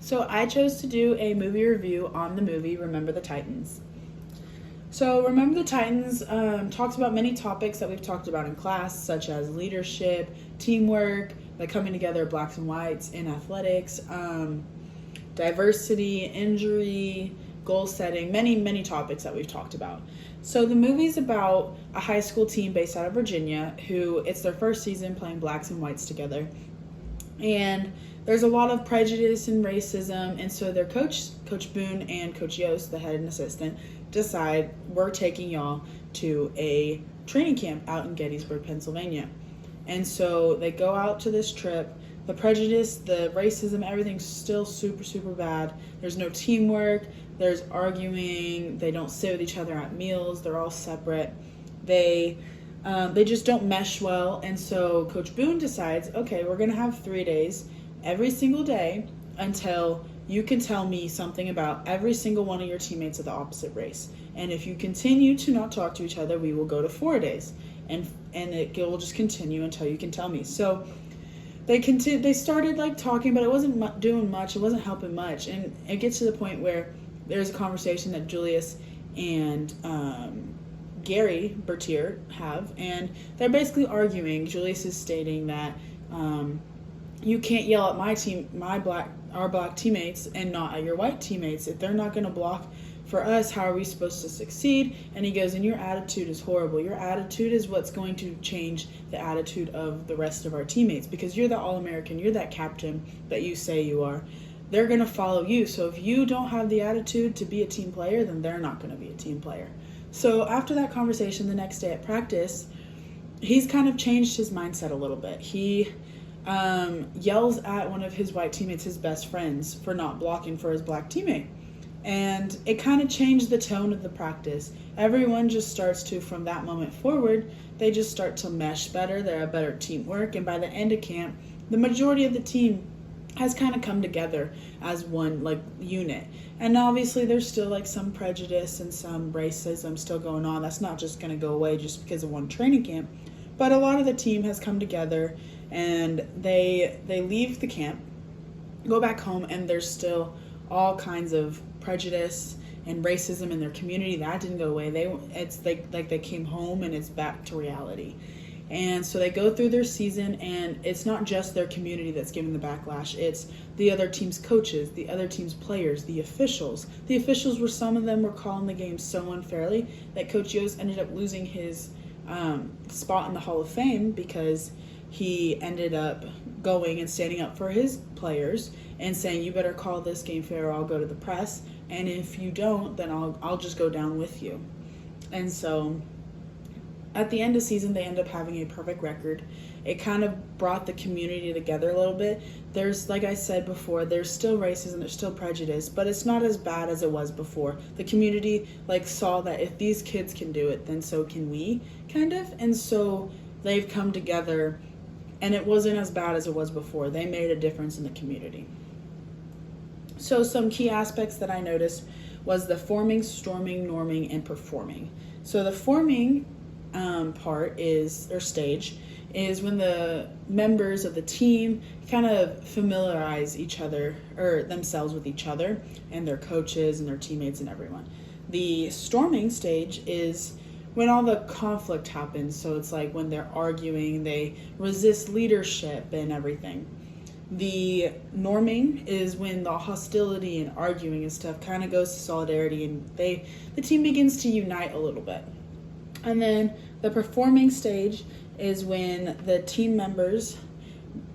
So I chose to do a movie review on the movie Remember the Titans. So Remember the Titans talks about many topics that we've talked about in class, such as leadership, teamwork, the coming together of blacks and whites in athletics, diversity, injury, goal setting, many topics that we've talked about. So the movie's about a high school team based out of Virginia who it's their first season playing blacks and whites together. And there's a lot of prejudice and racism, and so their coach Boone and Coach Yost, the head and assistant, decide we're taking y'all to a training camp out in Gettysburg, Pennsylvania. And so they go out to this trip. The prejudice, the racism, everything's still super bad. There's no teamwork. There's arguing. They don't sit with each other at meals. They're all separate. They just don't mesh well. And so Coach Boone decides, okay, we're going to have 3 days every single day until you can tell me something about every single one of your teammates of the opposite race. And if you continue to not talk to each other, we will go to 4 days. And it will just continue until you can tell me. So they started like talking, but it wasn't doing much. It wasn't helping much. And it gets to the point where there's a conversation that Julius and Gary Bertier have, and they're basically arguing. Julius is stating that you can't yell at our black teammates and not at your white teammates. If they're not going to block for us, how are we supposed to succeed? And he goes, and your attitude is horrible. Your attitude is what's going to change the attitude of the rest of our teammates, because you're the All-American, you're that captain that you say you are. They're going to follow you. So if you don't have the attitude to be a team player, then they're not going to be a team player. So after that conversation the next day at practice, he's kind of changed his mindset a little bit. He yells at one of his white teammates, his best friends, for not blocking for his black teammate. And it kind of changed the tone of the practice. Everyone just starts to, from that moment forward, they just start to mesh better. They're a better teamwork. And by the end of camp, the majority of the team has kind of come together as one unit. And obviously there's still some prejudice and some racism still going on. That's not just going to go away just because of one training camp. But a lot of the team has come together, and they leave the camp, go back home, and there's still all kinds of prejudice and racism in their community. That didn't go away. It's like they came home and it's back to reality. And so they go through their season, and it's not just their community that's giving the backlash. It's the other team's coaches, the other team's players, the officials. The officials some of them were calling the game so unfairly that Coach Yost ended up losing his spot in the Hall of Fame, because he ended up going and standing up for his players and saying, you better call this game fair or I'll go to the press. And if you don't, then I'll just go down with you. And so at the end of the season, they end up having a perfect record. It kind of brought the community together a little bit. There's, like I said before, there's still racism, there's still prejudice, but it's not as bad as it was before. The community saw that if these kids can do it, then so can we, kind of. And so they've come together, and it wasn't as bad as it was before. They made a difference in the community. So some key aspects that I noticed was the forming, storming, norming, and performing. So the forming stage is when the members of the team kind of familiarize each other or themselves with each other and their coaches and their teammates and everyone. The storming stage is when all the conflict happens. So it's like when they're arguing, they resist leadership and everything. The norming is when the hostility and arguing and stuff kind of goes to solidarity, and the team begins to unite a little bit. And then the performing stage is when the team members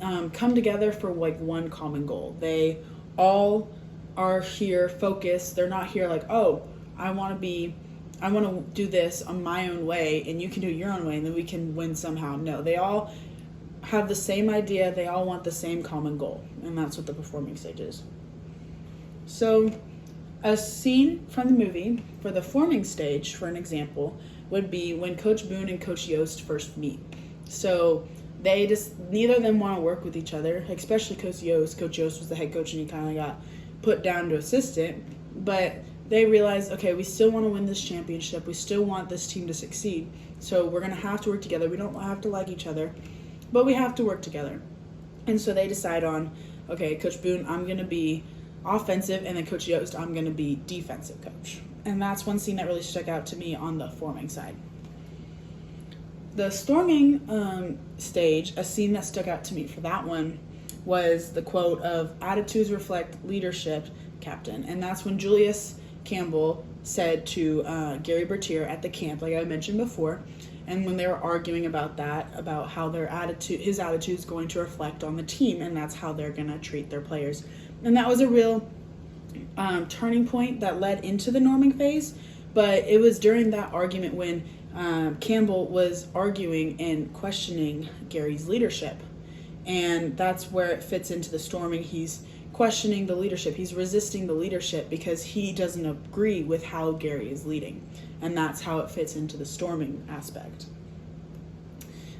come together for one common goal. They all are here focused. They're not here I want to do this on my own way and you can do it your own way and then we can win somehow. No, they all have the same idea. They all want the same common goal. And that's what the performing stage is. So a scene from the movie for the forming stage, for an example, would be when Coach Boone and Coach Yost first meet. So neither of them want to work with each other, especially Coach Yost. Coach Yost was the head coach and he kind of got put down to assistant. But they realized, okay, we still want to win this championship. We still want this team to succeed. So we're going to have to work together. We don't have to like each other, but we have to work together. And so they decide on, okay, Coach Boone, I'm going to be offensive, and then Coach Yost, I'm going to be defensive coach. And that's one scene that really stuck out to me on the forming side. The storming stage, a scene that stuck out to me for that one was the quote of "attitudes reflect leadership, Captain." And that's when Julius Campbell said to Gary Bertier at the camp, like I mentioned before, and when they were arguing about that, about how his attitude is going to reflect on the team, and that's how they're going to treat their players. And that was a real turning point that led into the norming phase, but it was during that argument when Campbell was arguing and questioning Gary's leadership. And that's where it fits into the storming. He's questioning the leadership. He's resisting the leadership because he doesn't agree with how Gary is leading. And that's how it fits into the storming aspect.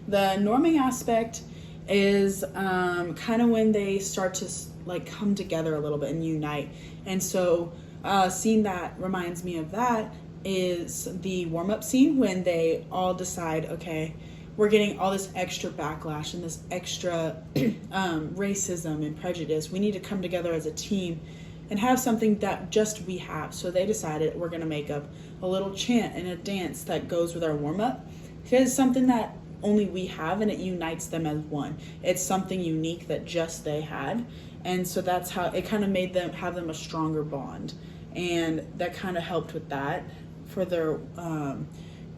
The norming aspect is kind of when they start to like come together a little bit and unite. And so a scene that reminds me of that is the warm-up scene when they all decide, okay, we're getting all this extra backlash and this extra racism and prejudice. We need to come together as a team and have something that just we have. So they decided we're going to make up a little chant and a dance that goes with our warm-up. Because it's something that only we have, and it unites them as one. It's something unique that just they had. And so that's how it kind of made them have a stronger bond. And that kind of helped with that for their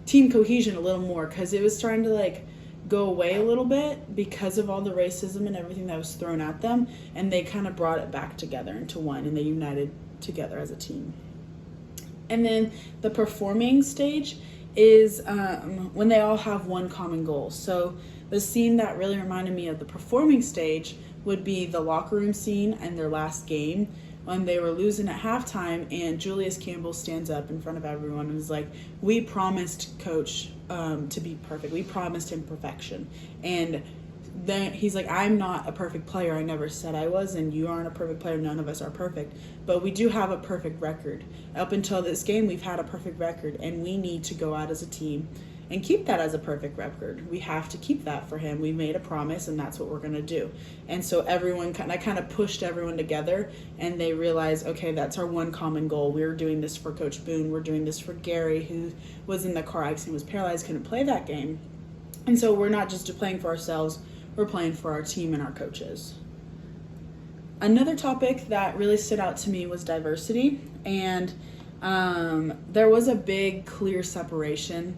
team cohesion a little more, because it was starting to like go away a little bit because of all the racism and everything that was thrown at them, and they kind of brought it back together into one, and they united together as a team. And then the performing stage is when they all have one common goal. So the scene that really reminded me of the performing stage would be the locker room scene and their last game, when they were losing at halftime, and Julius Campbell stands up in front of everyone and is like, we promised Coach to be perfect. We promised him perfection. And then he's like, I'm not a perfect player. I never said I was, and you aren't a perfect player. None of us are perfect. But we do have a perfect record. Up until this game, we've had a perfect record, and we need to go out as a team and keep that as a perfect record. We have to keep that for him. We made a promise, and that's what we're going to do. And so I kind of pushed everyone together, and they realized, okay, that's our one common goal. We're doing this for Coach Boone. We're doing this for Gary, who was in the car accident, was paralyzed, couldn't play that game. And so we're not just playing for ourselves. We're playing for our team and our coaches. Another topic that really stood out to me was diversity. And there was a big, clear separation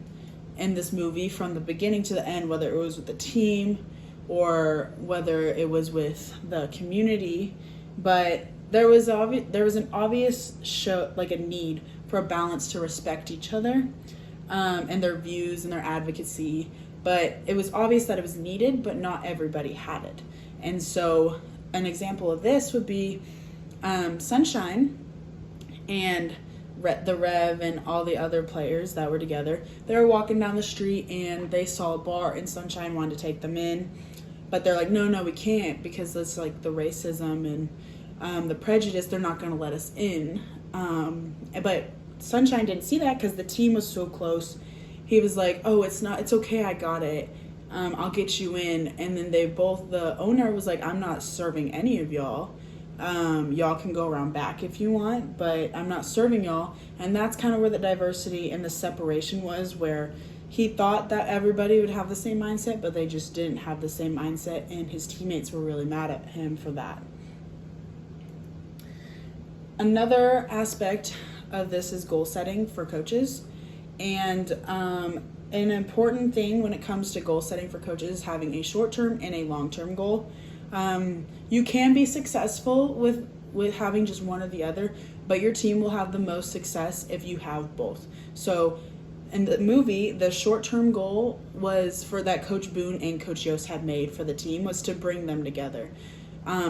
in this movie from the beginning to the end, whether it was with the team or whether it was with the community. But there was an obvious show, like a need for a balance to respect each other and their views and their advocacy. But it was obvious that it was needed, but not everybody had it. And so an example of this would be Sunshine and the Rev and all the other players that were together. They were walking down the street and they saw a bar, and Sunshine wanted to take them in. But they're like, no, we can't, because that's like the racism and the prejudice. They're not going to let us in. But Sunshine didn't see that because the team was so close. He was like, oh, it's okay, I got it. I'll get you in. And then the owner was like, I'm not serving any of y'all. Y'all can go around back if you want, but I'm not serving y'all. And that's kind of where the diversity and the separation was, where he thought that everybody would have the same mindset, but they just didn't have the same mindset, and his teammates were really mad at him for that. Another aspect of this is goal setting for coaches. And an important thing when it comes to goal setting for coaches is having a short-term and a long-term goal. You can be successful with having just one or the other, but your team will have the most success if you have both. So in the movie, the short-term goal was for that Coach Boone and Coach Yost had made for the team was to bring them together.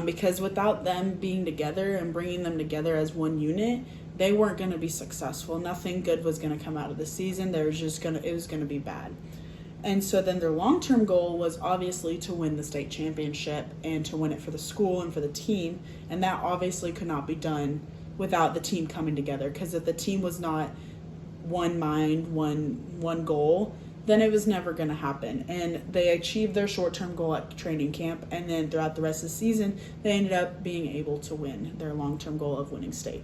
Because without them being together and bringing them together as one unit, they weren't going to be successful. Nothing good was going to come out of the season. It was going to be bad. And so then their long-term goal was obviously to win the state championship and to win it for the school and for the team. And that obviously could not be done without the team coming together, because if the team was not one mind, one goal, then it was never going to happen. And they achieved their short-term goal at training camp, and then throughout the rest of the season, they ended up being able to win their long-term goal of winning state.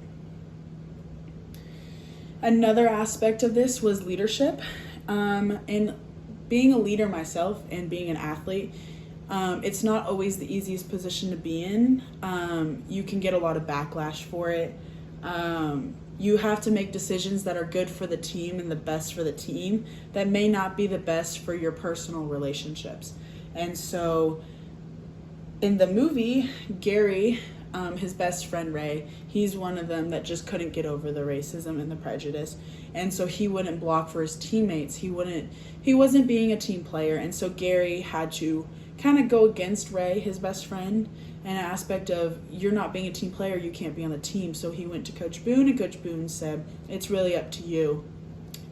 Another aspect of this was leadership. And being a leader myself and being an athlete, it's not always the easiest position to be in. You can get a lot of backlash for it. You have to make decisions that are good for the team and the best for the team that may not be the best for your personal relationships. And so in the movie, Gary, his best friend Ray, he's one of them that just couldn't get over the racism and the prejudice. And so he wouldn't block for his teammates. He wasn't being a team player. And so Gary had to kind of go against Ray, his best friend, an aspect of, you're not being a team player, you can't be on the team. So he went to Coach Boone, and Coach Boone said, it's really up to you.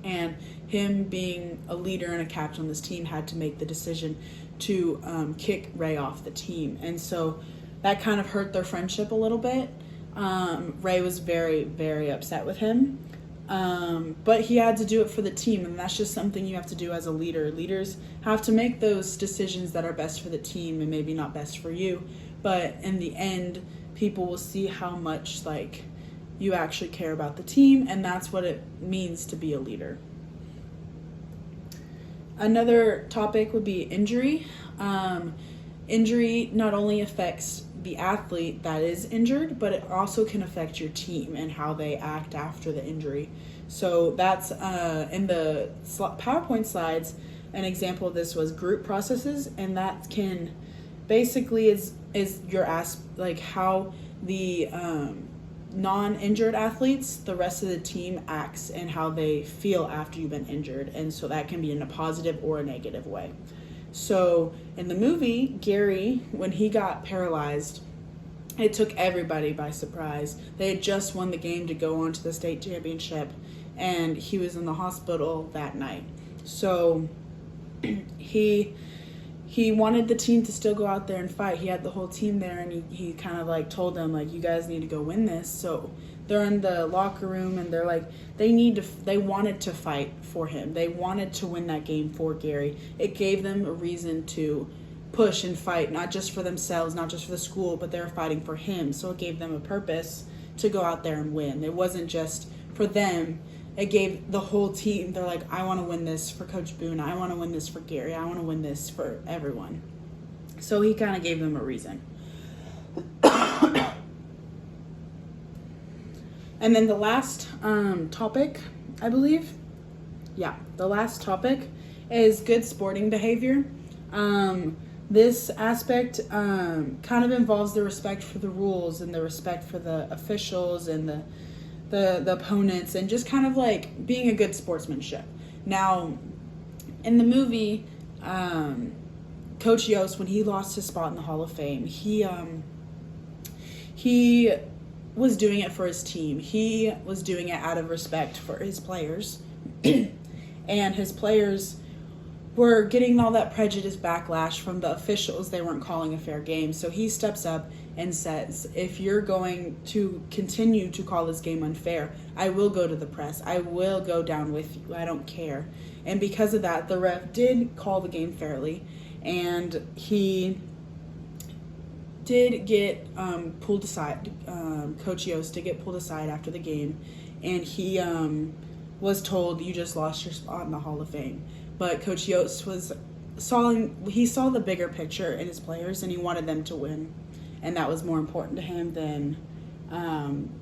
And him being a leader and a captain on this team had to make the decision to kick Ray off the team. And so that kind of hurt their friendship a little bit. Ray was very, very upset with him. But he had to do it for the team, and that's just something you have to do as a leader. Leaders have to make those decisions that are best for the team and maybe not best for you. But in the end, people will see how much you actually care about the team, and that's what it means to be a leader. Another topic would be injury. Injury not only affects the athlete that is injured, but it also can affect your team and how they act after the injury. So that's in the PowerPoint slides, an example of this was group processes, and that can basically is your how the non-injured athletes, the rest of the team acts and how they feel after you've been injured. And so that can be in a positive or a negative way. So in the movie, Gary, when he got paralyzed, it took everybody by surprise. They had just won the game to go on to the state championship, and he was in the hospital that night. So he wanted the team to still go out there and fight. He had the whole team there, and he kind of told them, you guys need to go win this. So they're in the locker room, and they're they wanted to fight for him. They wanted to win that game for Gary. It gave them a reason to push and fight, not just for themselves, not just for the school, but they're fighting for him. So it gave them a purpose to go out there and win. It wasn't just for them. It gave the whole team, they're I want to win this for Coach Boone. I want to win this for Gary. I want to win this for everyone. So he kind of gave them a reason. And then the last topic, I believe. Yeah, the last topic is good sporting behavior. This aspect kind of involves the respect for the rules and the respect for the officials and the opponents, and just kind of being a good sportsmanship. Now, in the movie, Coach Yost, when he lost his spot in the Hall of Fame, he was doing it for his team. He was doing it out of respect for his players. And his players were getting all that prejudice backlash from the officials. They weren't calling a fair game. So he steps up and says, if you're going to continue to call this game unfair, I will go to the press. I will go down with you. I don't care. And because of that, the ref did call the game fairly, and he did get pulled aside. Coach Yost did get pulled aside after the game, and he was told, you just lost your spot in the Hall of Fame. But Coach Yost saw the bigger picture in his players, and he wanted them to win. And that was more important to him than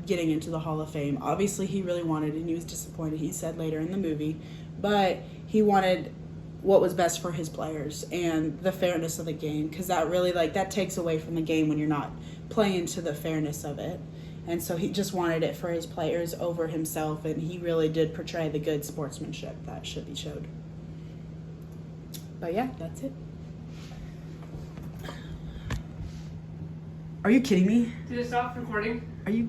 getting into the Hall of Fame. Obviously, he really wanted it, and he was disappointed, he said later in the movie. But he wanted what was best for his players and the fairness of the game, because that really, that takes away from the game when you're not playing to the fairness of it. And so he just wanted it for his players over himself, and he really did portray the good sportsmanship that should be showed. But yeah, that's it. Are you kidding me? Did it stop recording? Are you